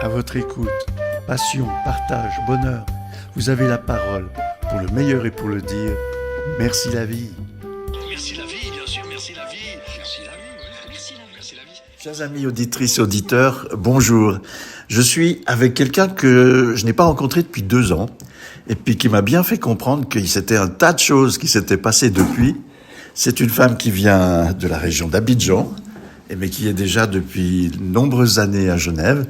à votre écoute. Passion, partage, bonheur. Vous avez la parole pour le meilleur et pour le dire. Merci la vie. Merci la vie, bien sûr, merci la vie. Merci la vie, oui, merci la vie. Chers amis auditrices et auditeurs, bonjour. Je suis avec quelqu'un que je n'ai pas rencontré depuis 2 ans et puis qui m'a bien fait comprendre qu'il s'était un tas de choses qui s'étaient passées depuis. C'est une femme qui vient de la région d'Abidjan, mais qui est déjà depuis de nombreuses années à Genève,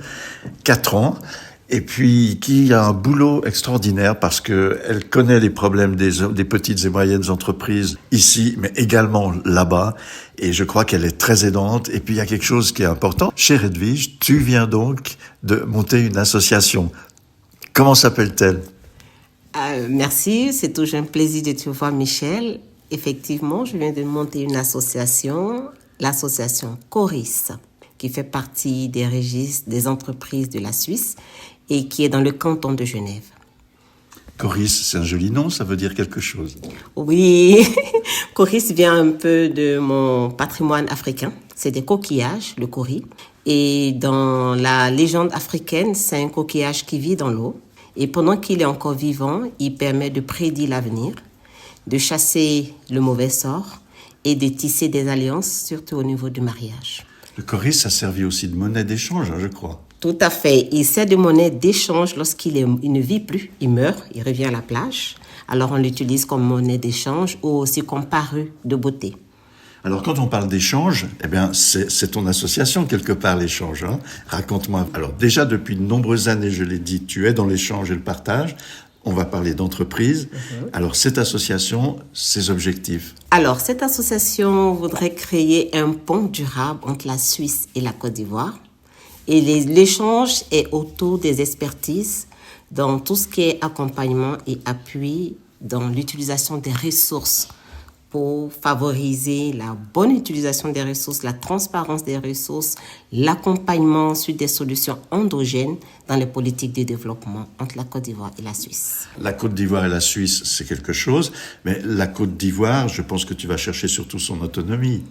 4 ans, et puis qui a un boulot extraordinaire parce qu'elle connaît les problèmes des petites et moyennes entreprises ici, mais également là-bas, et je crois qu'elle est très aidante. Et puis il y a quelque chose qui est important. Chez Edwige, tu viens donc de monter une association. Comment s'appelle-t-elle ? Merci, c'est toujours un plaisir de te voir, Michel. Effectivement, je viens de monter une association, l'association Coris, qui fait partie des registres des entreprises de la Suisse et qui est dans le canton de Genève. Coris, c'est un joli nom, ça veut dire quelque chose. Oui, Coris vient un peu de mon patrimoine africain. C'est des coquillages, le coris. Et dans la légende africaine, c'est un coquillage qui vit dans l'eau. Et pendant qu'il est encore vivant, il permet de prédire l'avenir, de chasser le mauvais sort et de tisser des alliances, surtout au niveau du mariage. Le coris, ça servait aussi de monnaie d'échange, je crois. Tout à fait. Il sert de monnaie d'échange lorsqu'il ne vit plus, il meurt, il revient à la plage. Alors on l'utilise comme monnaie d'échange ou aussi comme parure de beauté. Alors quand on parle d'échange, c'est ton association quelque part l'échange. Hein. Raconte-moi. Alors déjà depuis de nombreuses années, je l'ai dit, tu es dans l'échange et le partage. On va parler d'entreprise. Alors cette association, ses objectifs. Alors cette association voudrait créer un pont durable entre la Suisse et la Côte d'Ivoire. Et l'échange est autour des expertises dans tout ce qui est accompagnement et appui dans l'utilisation des ressources pour favoriser la bonne utilisation des ressources, la transparence des ressources, l'accompagnement ensuite des solutions endogènes dans les politiques de développement entre la Côte d'Ivoire et la Suisse. La Côte d'Ivoire et la Suisse, c'est quelque chose, mais la Côte d'Ivoire, je pense que tu vas chercher surtout son autonomie.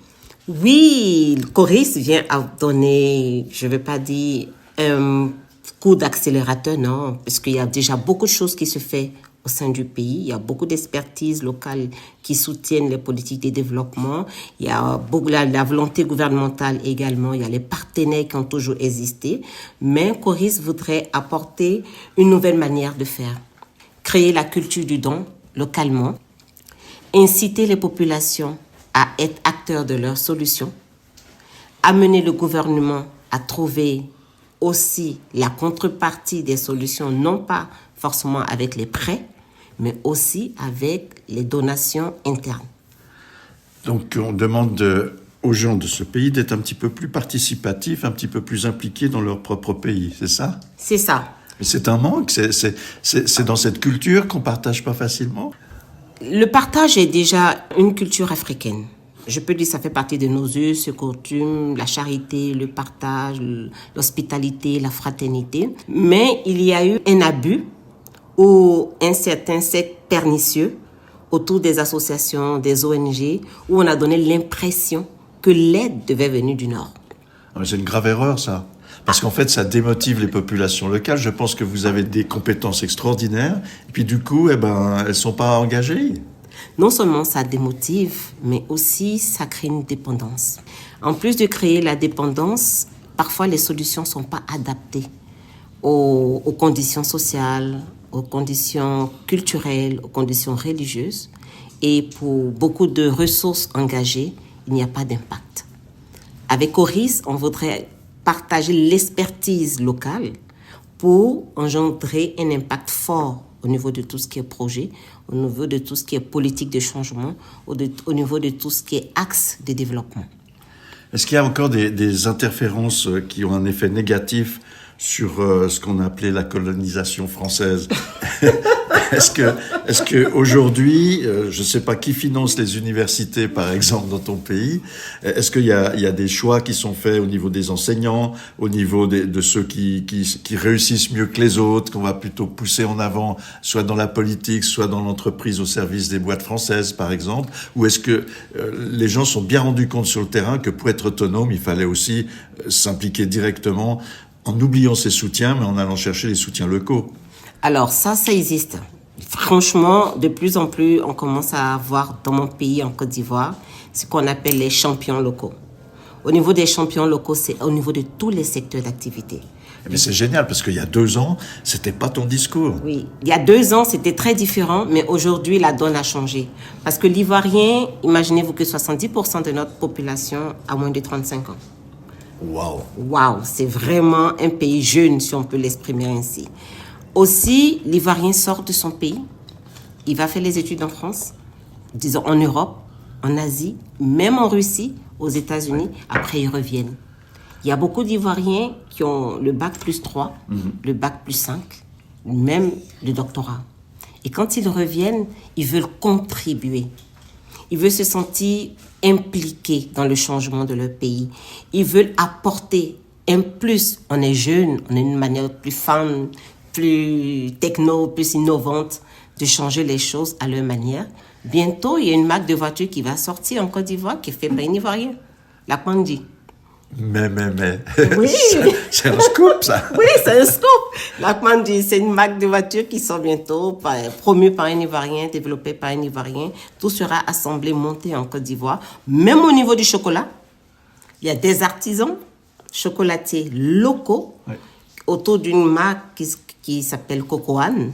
Oui, Coris vient à donner, je ne vais pas dire un coup d'accélérateur, non, parce qu'il y a déjà beaucoup de choses qui se font au sein du pays. Il y a beaucoup d'expertises locales qui soutiennent les politiques de développement. Il y a beaucoup la volonté gouvernementale également. Il y a les partenaires qui ont toujours existé. Mais Coris voudrait apporter une nouvelle manière de faire. Créer la culture du don localement. Inciter les populations à être acteurs de leurs solutions. Amener le gouvernement à trouver aussi la contrepartie des solutions, non pas forcément avec les prêts, mais aussi avec les donations internes. Donc on demande aux gens de ce pays d'être un petit peu plus participatifs, un petit peu plus impliqués dans leur propre pays, c'est ça ? C'est ça. Mais c'est un manque, c'est dans cette culture qu'on ne partage pas facilement. Le partage est déjà une culture africaine. Je peux dire que ça fait partie de nos us, coutumes, la charité, le partage, l'hospitalité, la fraternité. Mais il y a eu un abus ou un certain cercle pernicieux autour des associations, des ONG, où on a donné l'impression que l'aide devait venir du Nord. C'est une grave erreur, ça. Parce qu'en fait, ça démotive les populations locales. Je pense que vous avez des compétences extraordinaires. Et puis du coup, elles ne sont pas engagées. Non seulement ça démotive, mais aussi ça crée une dépendance. En plus de créer la dépendance, parfois les solutions ne sont pas adaptées aux conditions sociales, aux conditions culturelles, aux conditions religieuses. Et pour beaucoup de ressources engagées, il n'y a pas d'impact. Avec Coris, on voudrait partager l'expertise locale pour engendrer un impact fort au niveau de tout ce qui est projet, au niveau de tout ce qui est politique de changement, au niveau de tout ce qui est axe de développement. Est-ce qu'il y a encore des interférences qui ont un effet négatif sur ce qu'on a appelé la colonisation française? Est-ce que aujourd'hui, je ne sais pas qui finance les universités, par exemple, dans ton pays, est-ce qu'il y a des choix qui sont faits au niveau des enseignants, au niveau de ceux qui réussissent mieux que les autres, qu'on va plutôt pousser en avant, soit dans la politique, soit dans l'entreprise au service des boîtes françaises, par exemple, ou est-ce que les gens sont bien rendus compte sur le terrain que pour être autonome, il fallait aussi s'impliquer directement en oubliant ses soutiens, mais en allant chercher les soutiens locaux. Alors ça existe. Franchement, de plus en plus, on commence à avoir dans mon pays, en Côte d'Ivoire, ce qu'on appelle les champions locaux. Au niveau des champions locaux, c'est au niveau de tous les secteurs d'activité. Mais c'est génial, parce qu'il y a 2 ans, c'était pas ton discours. Oui, il y a 2 ans, c'était très différent, mais aujourd'hui, la donne a changé. Parce que l'Ivoirien, imaginez-vous que 70% de notre population a moins de 35 ans. Waouh! Waouh, c'est vraiment un pays jeune, si on peut l'exprimer ainsi. Aussi, l'Ivoirien sort de son pays, il va faire les études en France, disons en Europe, en Asie, même en Russie, aux États-Unis, après ils reviennent. Il y a beaucoup d'Ivoiriens qui ont le bac plus 3, le bac plus 5, même le doctorat. Et quand ils reviennent, ils veulent contribuer. Ils veulent se sentir impliqués dans le changement de leur pays. Ils veulent apporter un plus. On est jeune, on a une manière plus fun, plus techno, plus innovante de changer les choses à leur manière. Bientôt, il y a une marque de voiture qui va sortir en Côte d'Ivoire qui est faite par un Ivoirien, la Pandi. Mais. Oui. C'est un scoop, ça. Oui, c'est un scoop. La Pandi, c'est une marque de voiture qui sort bientôt, promue par un Ivoirien, développée par un Ivoirien. Tout sera assemblé, monté en Côte d'Ivoire. Même au niveau du chocolat, il y a des artisans chocolatiers locaux autour d'une marque qui s'appelle Cocoane,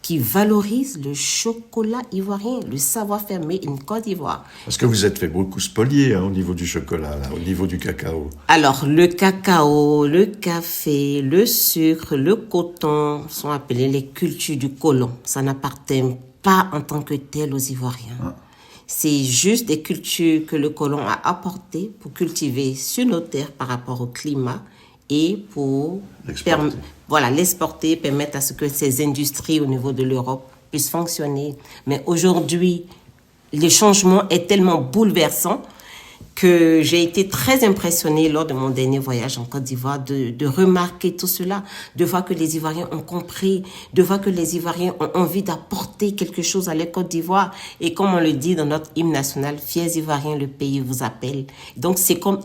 qui valorise le chocolat ivoirien, le savoir-faire made in Côte d'Ivoire. Parce que vous êtes fait beaucoup spolier au niveau du chocolat, là, au niveau du cacao. Alors, le cacao, le café, le sucre, le coton sont appelés les cultures du colon. Ça n'appartient pas en tant que tel aux Ivoiriens. C'est juste des cultures que le colon a apportées pour cultiver sur nos terres par rapport au climat et pour l'exporter, permettre à ce que ces industries au niveau de l'Europe puissent fonctionner. Mais aujourd'hui, le changement est tellement bouleversant que j'ai été très impressionnée lors de mon dernier voyage en Côte d'Ivoire de remarquer tout cela, de voir que les Ivoiriens ont compris, de voir que les Ivoiriens ont envie d'apporter quelque chose à la Côte d'Ivoire. Et comme on le dit dans notre hymne national, fiers Ivoiriens, le pays vous appelle. Donc c'est comme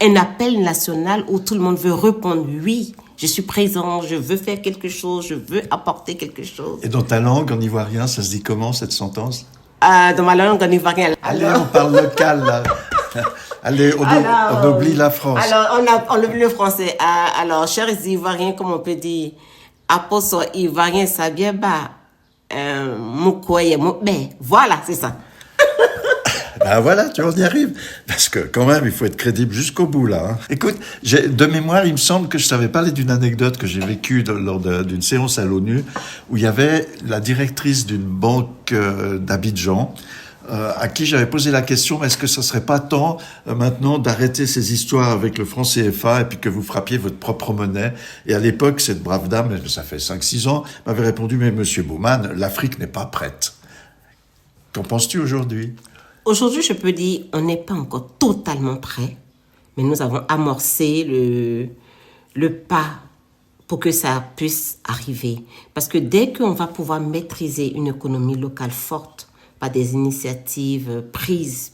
un appel national où tout le monde veut répondre oui, je suis présent, je veux faire quelque chose, je veux apporter quelque chose. Et dans ta langue, en ivoirien, ça se dit comment, cette sentence? Dans ma langue en ivoirien. Allez, on parle local, là. Allez, on oublie la France. Alors, on oublie le français. Alors, chers Ivoiriens, comme on peut dire, apostle ivoirien, ça bien bas. Moukoye, voilà, c'est ça. Ben voilà, tu vois, on y arrive. Parce que quand même, il faut être crédible jusqu'au bout, là. Hein. Écoute, de mémoire, il me semble que je savais parler d'une anecdote que j'ai vécue lors d'une séance à l'ONU, où il y avait la directrice d'une banque d'Abidjan, à qui j'avais posé la question, est-ce que ça serait pas temps maintenant d'arrêter ces histoires avec le franc CFA et puis que vous frappiez votre propre monnaie? Et à l'époque, cette brave dame, ça fait 5-6 ans, m'avait répondu, mais monsieur Bouman, l'Afrique n'est pas prête. Qu'en penses-tu aujourd'hui? Aujourd'hui, je peux dire, on n'est pas encore totalement prêt, mais nous avons amorcé le pas pour que ça puisse arriver. Parce que dès qu'on va pouvoir maîtriser une économie locale forte par des initiatives prises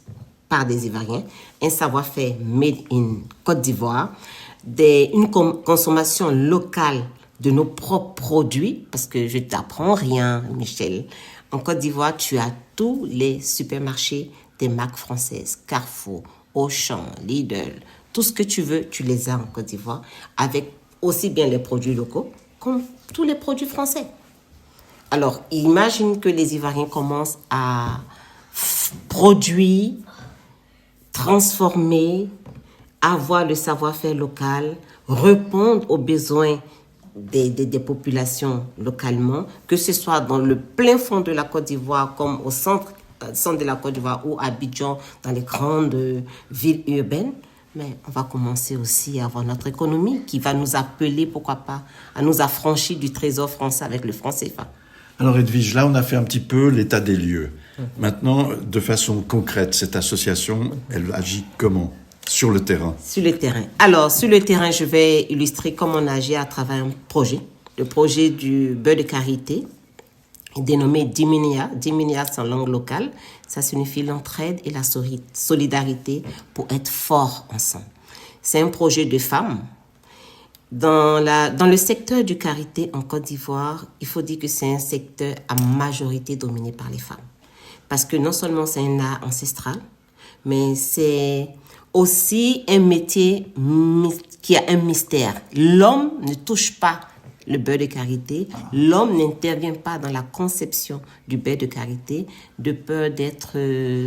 par des Ivoiriens, un savoir-faire made in Côte d'Ivoire, une consommation locale de nos propres produits, parce que je ne t'apprends rien, Michel. En Côte d'Ivoire, tu as tous les supermarchés des marques françaises, Carrefour, Auchan, Lidl, tout ce que tu veux, tu les as en Côte d'Ivoire, avec aussi bien les produits locaux comme tous les produits français. Alors, imagine que les Ivoiriens commencent à produire, transformer, avoir le savoir-faire local, répondre aux besoins des populations localement, que ce soit dans le plein fond de la Côte d'Ivoire comme au centre de la Côte d'Ivoire ou à Abidjan, dans les grandes villes urbaines. Mais on va commencer aussi à avoir notre économie qui va nous appeler, pourquoi pas, à nous affranchir du trésor français avec le franc CFA. Alors Edwige, là on a fait un petit peu l'état des lieux. Maintenant, de façon concrète, cette association, elle agit comment ? Sur le terrain. Sur le terrain. Alors, sur le terrain, je vais illustrer comment on agit à travers un projet. Le projet du beurre de karité, dénommé Diminia. Diminia, c'est en langue locale. Ça signifie l'entraide et la solidarité pour être forts ensemble. C'est un projet de femmes Dans le secteur du karité en Côte d'Ivoire, il faut dire que c'est un secteur à majorité dominé par les femmes. Parce que non seulement c'est un art ancestral, mais c'est aussi un métier qui a un mystère. L'homme ne touche pas le beurre de karité. L'homme n'intervient pas dans la conception du beurre de karité de peur d'être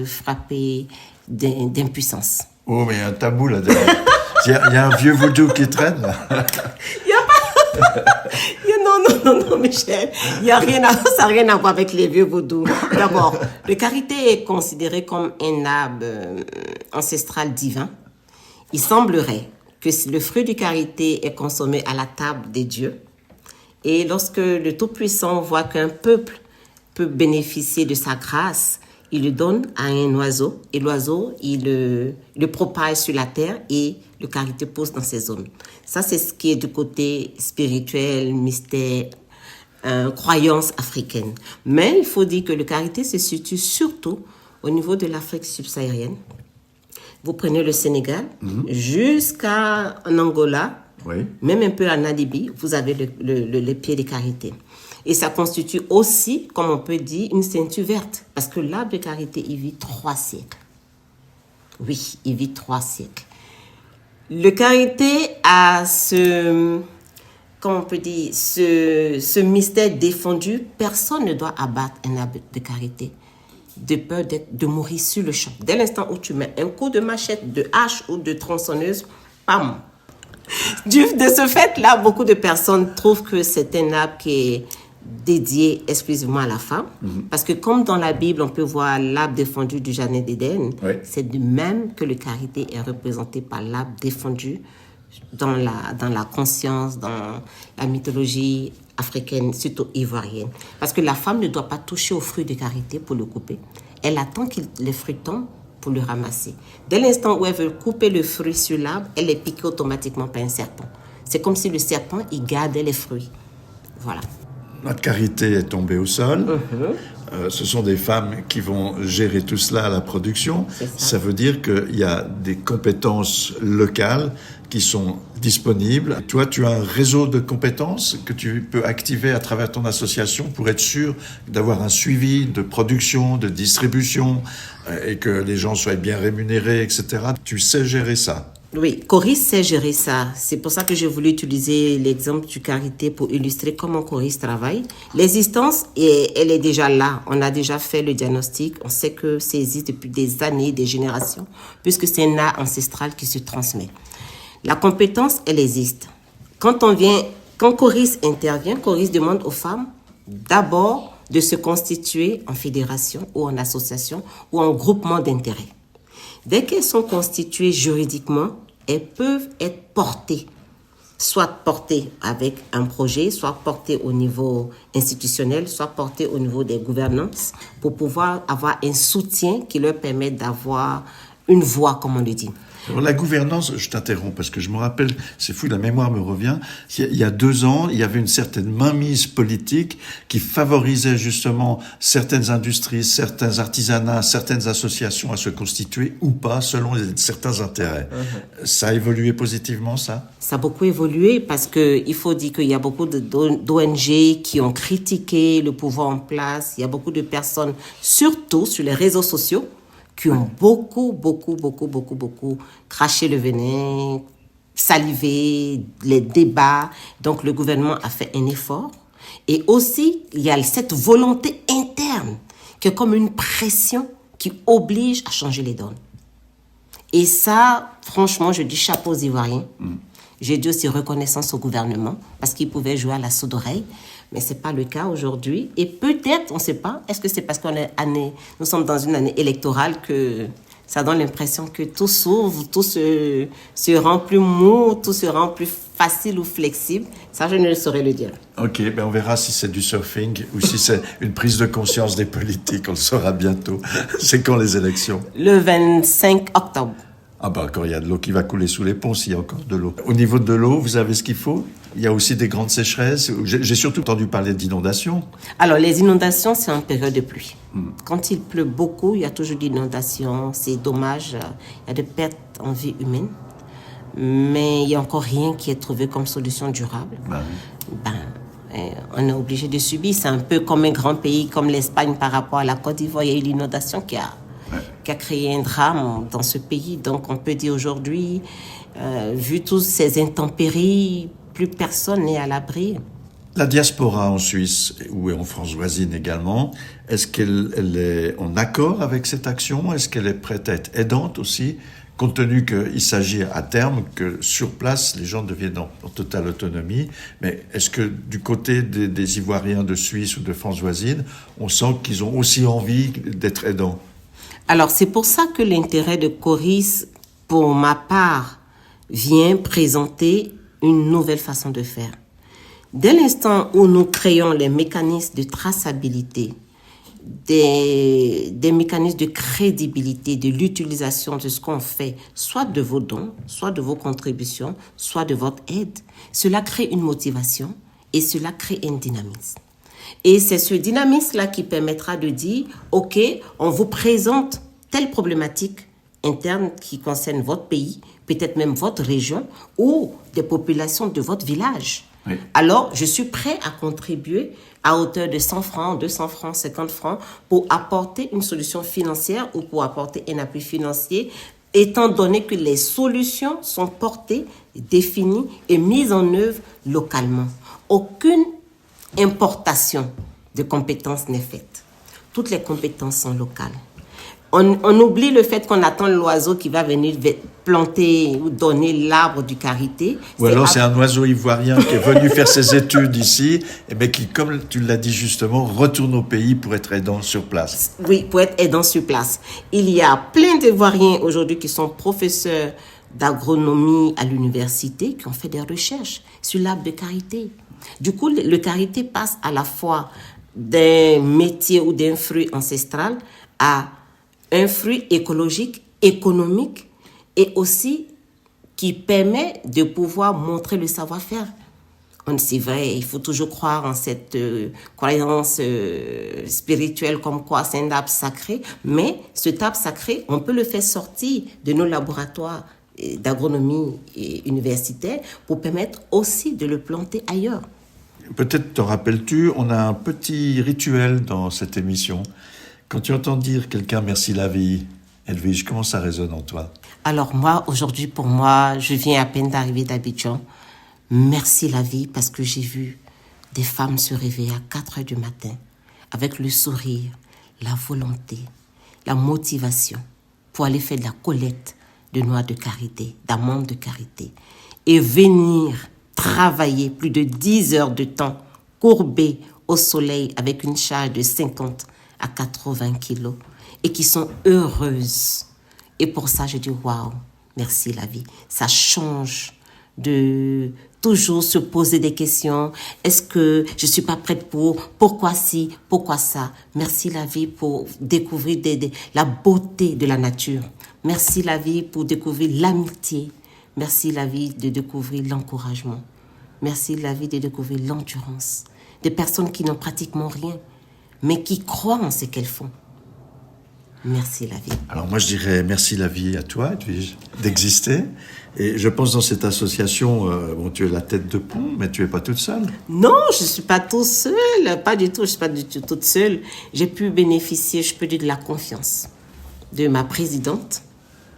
frappé d'impuissance. Oh, mais il y a un tabou là-dedans. Il y a un vieux vaudou qui traîne, là. Il n'y a pas... Non, Michel. Ça n'a rien à voir avec les vieux vaudous. D'abord, le karité est considéré comme un arbre ancestral divin. Il semblerait que le fruit du karité est consommé à la table des dieux. Et lorsque le Tout-Puissant voit qu'un peuple peut bénéficier de sa grâce, il le donne à un oiseau. Et l'oiseau, il le propage sur la terre et le karité pousse dans ces zones. Ça, c'est ce qui est du côté spirituel, mystère, croyance africaine. Mais il faut dire que le karité se situe surtout au niveau de l'Afrique subsaharienne. Vous prenez le Sénégal jusqu'en Angola, Oui. même un peu en Namibie, vous avez les pieds de karité. Et ça constitue aussi, comme on peut dire, une ceinture verte. Parce que l'arbre de karité, il vit 3 siècles. Oui, il vit 3 siècles. Le karité a comment on peut dire, ce mystère défendu. Personne ne doit abattre un arbre de karité de peur de mourir sur le champ. Dès l'instant où tu mets un coup de machette, de hache ou de tronçonneuse, pam! De ce fait-là, beaucoup de personnes trouvent que c'est un arbre qui est dédié exclusivement à la femme. Parce que comme dans la Bible, on peut voir l'arbre défendu du Jardin d'Éden, Oui. c'est de même que le karité est représenté par l'arbre défendu dans la conscience, dans la mythologie africaine, surtout ivoirienne. Parce que la femme ne doit pas toucher au fruit de karité pour le couper. Elle attend que les fruits tombent pour le ramasser. Dès l'instant où elle veut couper le fruit sur l'arbre, elle est piquée automatiquement par un serpent. C'est comme si le serpent, il gardait les fruits. Voilà. Notre karité est tombée au sol. Ce sont des femmes qui vont gérer tout cela à la production. C'est ça. Ça veut dire qu'il y a des compétences locales qui sont disponibles. Toi, tu as un réseau de compétences que tu peux activer à travers ton association pour être sûr d'avoir un suivi de production, de distribution, et que les gens soient bien rémunérés, etc. Tu sais gérer ça. Oui, Coris sait gérer ça. C'est pour ça que j'ai voulu utiliser l'exemple du karité pour illustrer comment Coris travaille. L'existence, elle est déjà là. On a déjà fait le diagnostic. On sait que ça existe depuis des années, des générations, puisque c'est un art ancestral qui se transmet. La compétence, elle existe. Quand Coris intervient, Coris demande aux femmes d'abord de se constituer en fédération ou en association ou en groupement d'intérêts. Dès qu'elles sont constituées juridiquement, elles peuvent être portées, soit portées avec un projet, soit portées au niveau institutionnel, soit portées au niveau des gouvernances, pour pouvoir avoir un soutien qui leur permet d'avoir une voix, comme on le dit. Alors, la gouvernance, je t'interromps parce que je me rappelle, c'est fou, la mémoire me revient. Il y a 2 ans, il y avait une certaine mainmise politique qui favorisait justement certaines industries, certains artisanats, certaines associations à se constituer ou pas selon certains intérêts. Ça a évolué positivement, ça? Ça a beaucoup évolué parce qu'il faut dire qu'il y a beaucoup d'ONG qui ont critiqué le pouvoir en place. Il y a beaucoup de personnes, surtout sur les réseaux sociaux, qui ont beaucoup craché le venin, salivé, les débats. Donc, le gouvernement a fait un effort. Et aussi, il y a cette volonté interne qui est comme une pression qui oblige à changer les donnes. Et ça, franchement, je dis chapeau aux Ivoiriens. J'ai dit aussi reconnaissance au gouvernement parce qu'ils pouvaient jouer à la sourde oreille. Mais ce n'est pas le cas aujourd'hui. Et peut-être, on ne sait pas, est-ce que c'est parce nous sommes dans une année électorale que ça donne l'impression que tout s'ouvre, tout se rend plus mou, tout se rend plus facile ou flexible. Ça, je ne saurais le dire. Ok, ben on verra si c'est du surfing ou si c'est une prise de conscience des politiques. On le saura bientôt. C'est quand les élections? Le 25 octobre. Ah bah quand il y a de l'eau qui va couler sous les ponts, s'il y a encore de l'eau. Au niveau de l'eau, vous avez ce qu'il faut? Il y a aussi des grandes sécheresses. J'ai surtout entendu parler d'inondations. Alors, les inondations, c'est en période de pluie. Quand il pleut beaucoup, il y a toujours d'inondations. C'est dommage. Il y a des pertes en vie humaine. mais il n'y a encore rien qui est trouvé comme solution durable. On est obligé de subir. C'est un peu comme un grand pays comme l'Espagne par rapport à la Côte d'Ivoire. Il y a eu l'inondation qui a créé un drame dans ce pays. Donc on peut dire aujourd'hui, vu toutes ces intempéries, plus personne n'est à l'abri. La diaspora en Suisse ou en France voisine également, est-ce qu'elle est en accord avec cette action? Est-ce qu'elle est prête à être aidante aussi, compte tenu qu'il s'agit à terme que sur place, les gens deviennent en totale autonomie? Mais est-ce que du côté des Ivoiriens de Suisse ou de France voisine, on sent qu'ils ont aussi envie d'être aidants? Alors, c'est pour ça que l'intérêt de Coris, pour ma part, vient présenter une nouvelle façon de faire. Dès l'instant où nous créons les mécanismes de traçabilité, des mécanismes de crédibilité de l'utilisation de ce qu'on fait, soit de vos dons, soit de vos contributions, soit de votre aide, cela crée une motivation et cela crée un dynamisme. Et c'est ce dynamisme-là qui permettra de dire, OK, on vous présente telle problématique interne qui concerne votre pays, peut-être même votre région ou des populations de votre village. Oui. Alors, je suis prêt à contribuer à hauteur de 100 francs, 200 francs, 50 francs pour apporter une solution financière ou pour apporter un appui financier, étant donné que les solutions sont portées, définies et mises en œuvre localement. Aucune importation de compétences n'est faite. Toutes les compétences sont locales. On oublie le fait qu'on attend l'oiseau qui va venir planter ou donner l'arbre du karité. Ou alors c'est un oiseau ivoirien qui est venu faire ses études ici, mais qui, comme tu l'as dit justement, retourne au pays pour être aidant sur place. Oui, pour être aidant sur place. Il y a plein d'Ivoiriens aujourd'hui qui sont professeurs d'agronomie à l'université, qui ont fait des recherches sur l'arbre de karité. Du coup, le karité passe à la fois d'un métier ou d'un fruit ancestral à un fruit écologique, économique et aussi qui permet de pouvoir montrer le savoir-faire. C'est vrai, il faut toujours croire en cette croyance spirituelle comme quoi c'est un arbre sacré, mais cet arbre sacré, on peut le faire sortir de nos laboratoires d'agronomie universitaire pour permettre aussi de le planter ailleurs. Peut-être te rappelles-tu, on a un petit rituel dans cette émission. Quand tu entends dire quelqu'un « merci la vie », Edwige, comment ça résonne en toi? Alors moi, aujourd'hui, pour moi, je viens à peine d'arriver d'Abidjan. Merci la vie parce que j'ai vu des femmes se réveiller à 4 heures du matin avec le sourire, la volonté, la motivation pour aller faire de la collecte de noix de karité, d'amandes de karité et venir travailler plus de 10 heures de temps courbées au soleil avec une charge de 50 à 80 kilos et qui sont heureuses. Et pour ça, je dis waouh, merci la vie. Ça change de toujours se poser des questions. Est-ce que je suis pas prête pour? Pourquoi si? Pourquoi ça? Merci la vie pour découvrir la beauté de la nature. Merci la vie pour découvrir l'amitié. Merci la vie de découvrir l'encouragement. Merci la vie de découvrir l'endurance. Des personnes qui n'ont pratiquement rien, mais qui croient en ce qu'elles font. Merci la vie. Alors moi je dirais merci la vie à toi, Edwige, d'exister. Et je pense dans cette association, tu es la tête de pont, mais tu es pas toute seule. Non, je suis pas toute seule, pas du tout, je suis pas du tout toute seule. J'ai pu bénéficier, je peux dire, de la confiance de ma présidente.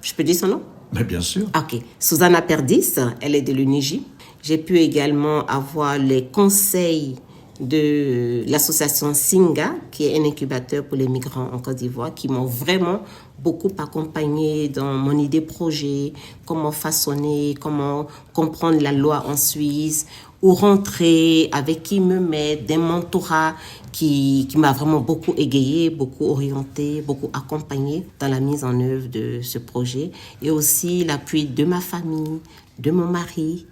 Je peux dire son nom? Mais bien sûr. Ok, Susanna Perdis, elle est de l'UNIJ. J'ai pu également avoir les conseils de l'association Singa, qui est un incubateur pour les migrants en Côte d'Ivoire, qui m'ont vraiment beaucoup accompagné dans mon idée projet, comment façonner, comment comprendre la loi en Suisse, où rentrer, avec qui me mettre, des mentorats qui m'a vraiment beaucoup égayé, beaucoup orienté, beaucoup accompagné dans la mise en œuvre de ce projet. Et aussi l'appui de ma famille, de mon mari,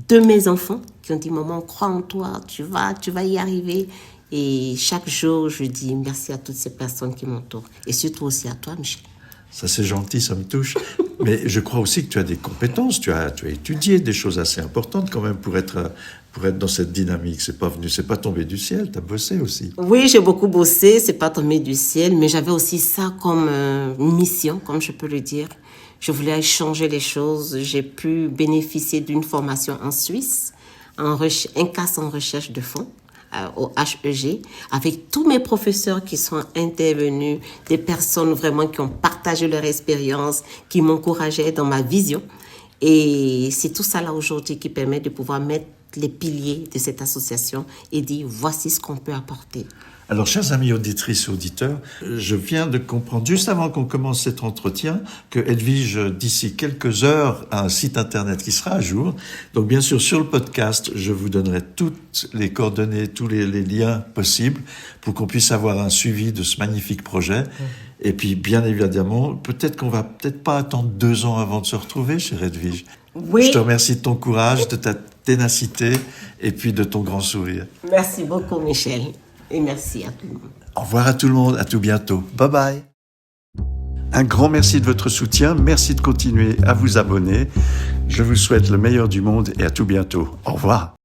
de mes enfants qui ont dit « Maman, crois en toi, tu vas y arriver ». Et chaque jour, je dis merci à toutes ces personnes qui m'entourent. Et surtout aussi à toi, Michel. Ça, c'est gentil, ça me touche. Mais je crois aussi que tu as des compétences, tu as étudié des choses assez importantes quand même pour être dans cette dynamique. C'est pas tombé du ciel, tu as bossé aussi. Oui, j'ai beaucoup bossé, c'est pas tombé du ciel, mais j'avais aussi ça comme mission, comme je peux le dire. Je voulais changer les choses. J'ai pu bénéficier d'une formation en Suisse, un CAS en recherche de fonds au HEG, avec tous mes professeurs qui sont intervenus, des personnes vraiment qui ont partagé leur expérience, qui m'encourageaient dans ma vision. Et c'est tout ça là aujourd'hui qui permet de pouvoir mettre les piliers de cette association et dire voici ce qu'on peut apporter. Alors, chers amis auditrices et auditeurs, je viens de comprendre, juste avant qu'on commence cet entretien, que Edwige, d'ici quelques heures, a un site internet qui sera à jour. Donc, bien sûr, sur le podcast, je vous donnerai toutes les coordonnées, tous les liens possibles pour qu'on puisse avoir un suivi de ce magnifique projet. Et puis, bien évidemment, peut-être qu'on va peut-être pas attendre 2 ans avant de se retrouver, chère Edwige. Oui. Je te remercie de ton courage, de ta ténacité et puis de ton grand sourire. Merci beaucoup, Michel. Et merci à tout le monde. Au revoir à tout le monde, à tout bientôt. Bye bye. Un grand merci de votre soutien, merci de continuer à vous abonner. Je vous souhaite le meilleur du monde et à tout bientôt. Au revoir.